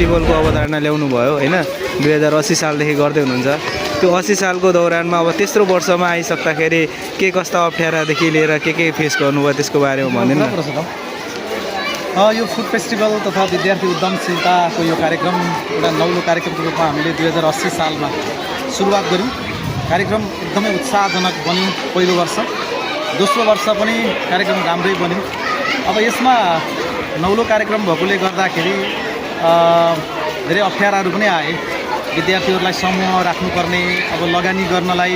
फेस्टिभलको अवधारणा ल्याउनु भयो होइन 2080 सालदेखि गर्दै हुनुहुन्छ त्यो 80 सालको दौरानमा अब तेस्रो वर्षमा आइसक्दाखेरि के कस्ता अप्ठ्यारादेखि लिएर के फेस गर्नुभयो त्यसको बारेमा भनिदिनु न यो फुड फेस्टिभल तथा विद्यार्थी उद्यमशीलताको यो कार्यक्रम एउटा नौलो कार्यक्रमको रूपमा हामीले 2080 सालमा सुरुवात गऱ्यौँ। कार्यक्रम एकदमै उत्साहजनक बन्यो पहिलो वर्ष, दोस्रो वर्ष पनि कार्यक्रम राम्रै बन्यो। अब यसमा नौलो कार्यक्रम भएकोले गर्दाखेरि धेरै अप्ठ्याराहरू पनि आए। विद्यार्थीहरूलाई समूह राख्नुपर्ने, अब लगानी गर्नलाई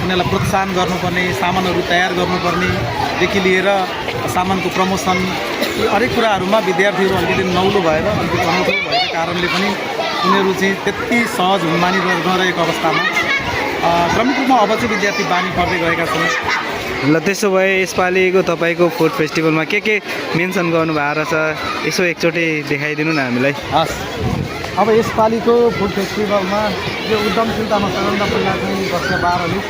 उनीहरूलाई प्रोत्साहन गर्नुपर्ने, सामानहरू तयार गर्नुपर्नेदेखि लिएर सामानको प्रमोसन हरेक कुराहरूमा विद्यार्थीहरू अलिकति नौलो भएर अलिकति अनौठो भएको कारणले पनि उनीहरू चाहिँ त्यति सहज हुन नरहेको अवस्थामा क्रमिक रूपमा अब चाहिँ विद्यार्थी बानी पर्दै गएका छन्। ल त्यसो भए यसपालिको तपाईँको फुड फेस्टिभलमा के मेन्सन गर्नुभएको रहेछ यसो एकचोटि देखाइदिनु न हामीलाई। हस्, अब यसपालिको फुड फेस्टिभलमा यो उद्यमशीलतामा सबभन्दा पहिला चाहिँ कक्षा 12ले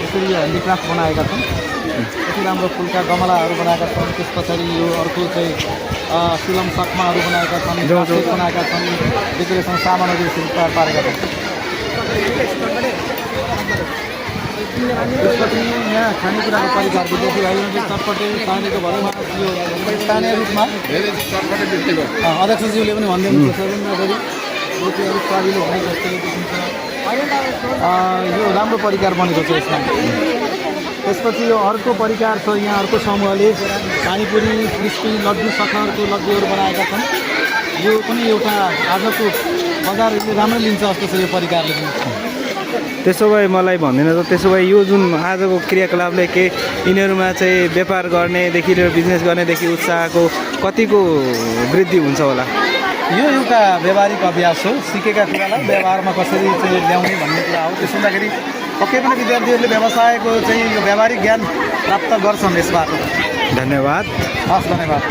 यसरी यो ह्यान्डिक्राफ्ट बनाएका छन्। यति राम्रो फुलका गमलाहरू बनाएका छन्। त्यस पछाडि यो अर्को चाहिँ सिलम सक्माहरू बनाएका छन्, बनाएका छन्, डेकोरेसन सामानहरू यसरी तयार पारेका छन्। त्यसपछि यहाँ खानेकुराको परिकार विद्यार्थी भाइहरूले चटपटे पानीको भरमा यो स्थानीय रूपमा अध्यक्षज्यूले पनि भन्दै हुनुहुन्छ सबैभन्दा रोटी अलिक स्वादिलो हुने जस्तो देखिन्छ। यो राम्रो परिकार बनेको छ यसमा। त्यसपछि यो अर्को परिकार छ, यहाँ अर्को समूहले पानीपुरी, क्रिस्पी, लड्डु, सक्खरको लड्डुहरू बनाएका छन्। यो पनि एउटा आजको बजारले राम्रै लिन्छ जस्तो छ यो परिकारले पनि। त्यसो भए मलाई भन्दैन त, त्यसो भए यो जुन आजको क्रियाकलापले के यिनीहरूमा चाहिँ व्यापार गर्नेदेखि लिएर बिजनेस गर्नेदेखि उत्साहको कतिको वृद्धि हुन्छ होला? यो एउटा व्यावहारिक अभ्यास हो। सिकेका कुरालाई व्यवहारमा कसरी चाहिँ ल्याउने भन्ने कुरा हो। त्यसो हुँदाखेरि पक्कै पनि विद्यार्थीहरूले व्यवसायको चाहिँ यो व्यावहारिक ज्ञान प्राप्त गर्छन् यसबाट। धन्यवाद। हस्, धन्यवाद।